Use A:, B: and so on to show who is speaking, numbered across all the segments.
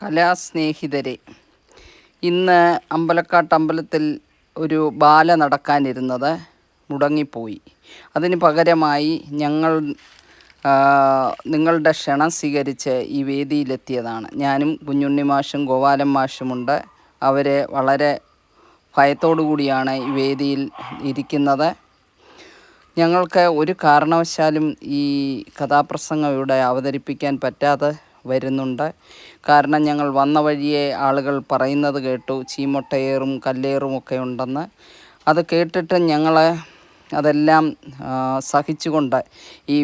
A: കലാസ്നേഹിതരെ, ഇന്ന് അമ്പലക്കാട്ടമ്പലത്തിൽ ഒരു ബാല നടക്കാനിരുന്നത് മുടങ്ങിപ്പോയി. അതിന് പകരമായി ഞങ്ങൾ നിങ്ങളുടെ ക്ഷണം സ്വീകരിച്ച് ഈ വേദിയിലെത്തിയതാണ്. ഞാനും കുഞ്ഞുണ്ണി മാഷും ഗോപാലൻ മാഷുമുണ്ട്. അവർ വളരെ ഭയത്തോടു കൂടിയാണ് ഈ വേദിയിൽ ഇരിക്കുന്നത്. ഞങ്ങൾക്ക് ഒരു കാരണവശാലും ഈ കഥാപ്രസംഗം ഇവിടെ അവതരിപ്പിക്കാൻ പറ്റാതെ വരുന്നുണ്ട്. കാരണം ഞങ്ങൾ വന്ന വഴിയെ ആളുകൾ പറയുന്നത് കേട്ടു, ചീമൊട്ടയേറും കല്ലേറും ഒക്കെ ഉണ്ടെന്ന്. അത് കേട്ടിട്ട് ഞങ്ങൾ അതെല്ലാം സഹിച്ചുകൊണ്ട് ഈ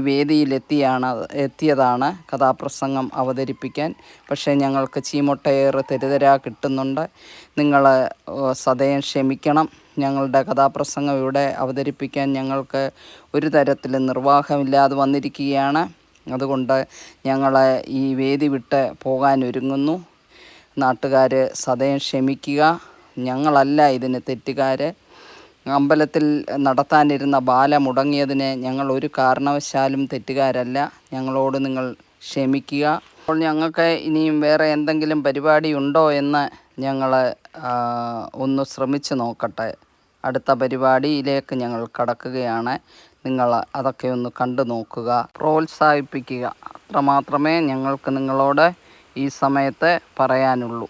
A: എത്തിയതാണ് കഥാപ്രസംഗം അവതരിപ്പിക്കാൻ. പക്ഷേ ഞങ്ങൾക്ക് ചീമൊട്ടയേറ് തെരുതെരാ കിട്ടുന്നുണ്ട്. നിങ്ങൾ സദയം ക്ഷമിക്കണം. ഞങ്ങളുടെ കഥാപ്രസംഗം ഇവിടെ അവതരിപ്പിക്കാൻ ഞങ്ങൾക്ക് ഒരു തരത്തിലും നിർവാഹമില്ലാതെ വന്നിരിക്കുകയാണ്. അതുകൊണ്ട് ഞങ്ങൾ ഈ വേദി വിട്ട് പോകാനൊരുങ്ങുന്നു. നാട്ടുകാർ സദയം ക്ഷമിക്കുക. ഞങ്ങളല്ല ഇതിന് തെറ്റുകാർ. അമ്പലത്തിൽ നടത്താനിരുന്ന ബാല മുടങ്ങിയതിന് ഞങ്ങൾ ഒരു കാരണവശാലും തെറ്റുകാരല്ല. ഞങ്ങളോട് നിങ്ങൾ ക്ഷമിക്കുക. അപ്പോൾ ഞങ്ങൾക്ക് ഇനിയും വേറെ എന്തെങ്കിലും പരിപാടി ഉണ്ടോ എന്ന് ഞങ്ങൾ ഒന്ന് ശ്രമിച്ച് നോക്കട്ടെ. അടുത്ത പരിപാടിയിലേക്ക് ഞങ്ങൾ കടക്കുകയാണ്. നിങ്ങൾ അതൊക്കെ ഒന്ന് കണ്ടു നോക്കുക, പ്രോത്സാഹിപ്പിക്കുക. അത്രമാത്രമേ ഞങ്ങൾക്ക് നിങ്ങളോട് ഈ സമയത്ത് പറയാനുള്ളൂ.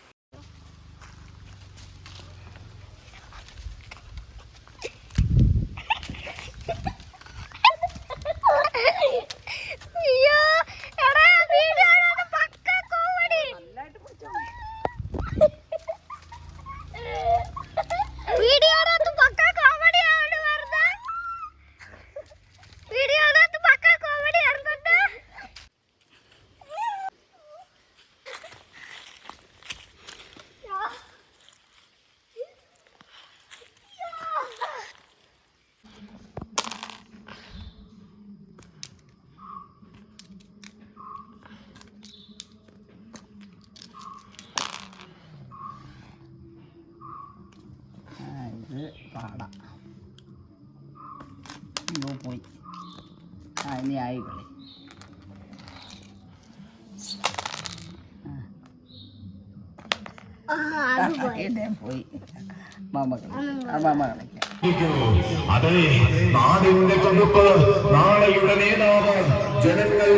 A: പാടാം. പോയി ഇനി ആയി കളി. പോയി മാമ കളിക്കാം.
B: അതെ, നാടിന്റെ കൊടുപ്പ്, നാളെയുടെ നേതാവ്, ജനങ്ങൾ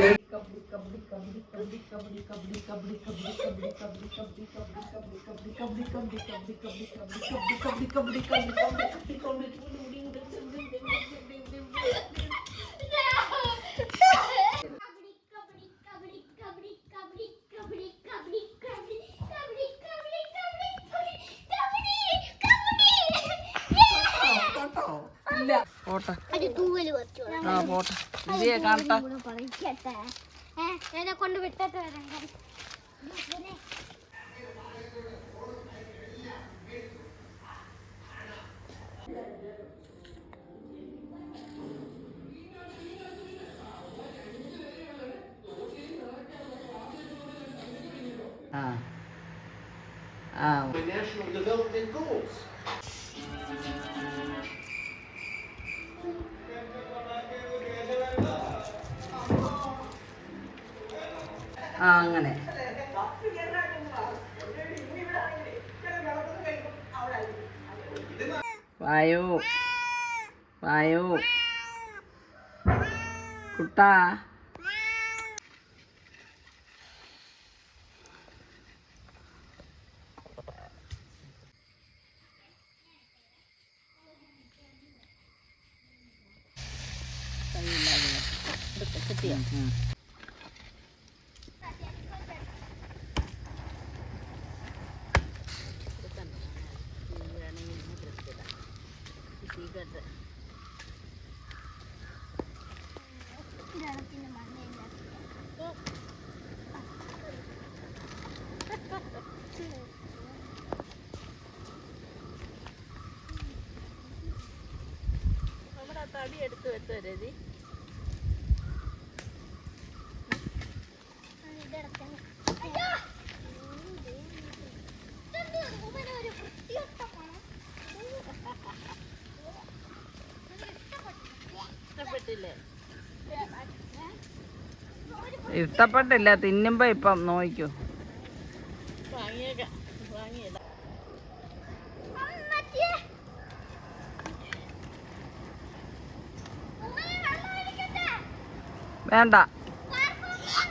C: കൊണ്ട് വിട്ടിട്ട്
B: national development goals.
A: അങ്ങനെ വായോ വായോ കുട്ടാ. കിട്ടിയോ?
D: നമ്മുടെ തടി എടുത്ത് വെച്ചോ രതി.
A: ഇഷ്ടപ്പെട്ടില്ല, തിന്നുമ്പോ ഇപ്പം നോക്കൂ.
D: വാങ്ങിയേക്കാം വാങ്ങിയില്ല.
C: അമ്മച്ചിയെ. അമ്മേ, വെള്ളം ഒഴിക്കട്ടെ?
A: വേണ്ട.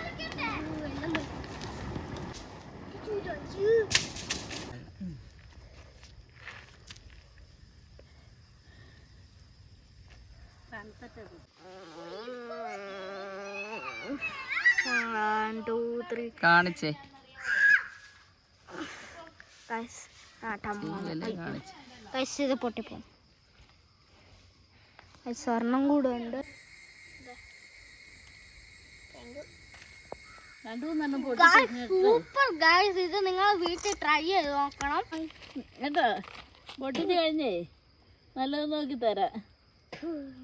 C: ഒഴിക്കട്ടെ? One, two, three.
A: കാണിച്ചേ.
C: Guys,
A: കാണിച്ചേ.
C: guys, ഇത് പൊട്ടിപ്പോ. സ്വർണം കൂടെ ഉണ്ട്. സൂപ്പർ ഗൈസ്, ഇത് നിങ്ങൾ വീട്ടിൽ ട്രൈ ചെയ്ത് നോക്കണം
D: കേട്ടോ. പൊട്ടിച്ച് കഴിഞ്ഞേ നല്ലത് നോക്കി തരാം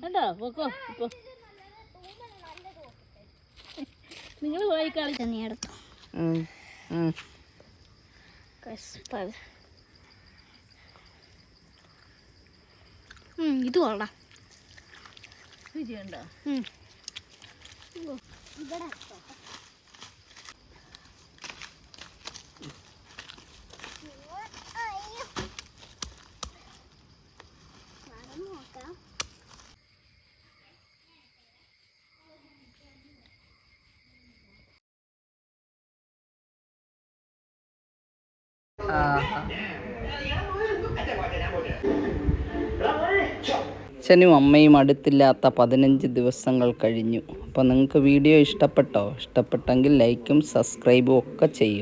D: കേട്ടോ. പൊക്കോ ഇപ്പൊ നിങ്ങൾ പോയി കളിച്ച.
C: നീ എടുത്തോ. ഇത് കൊള്ളാം.
D: രുചിയുണ്ടോ?
A: അച്ഛനും അമ്മയും അടുത്തില്ലാത്ത 15 ദിവസങ്ങൾ കഴിഞ്ഞു. അപ്പോൾ നിങ്ങൾക്ക് വീഡിയോ ഇഷ്ടപ്പെട്ടോ? ഇഷ്ടപ്പെട്ടെങ്കിൽ ലൈക്കും സബ്സ്ക്രൈബും ഒക്കെ ചെയ്യൂ.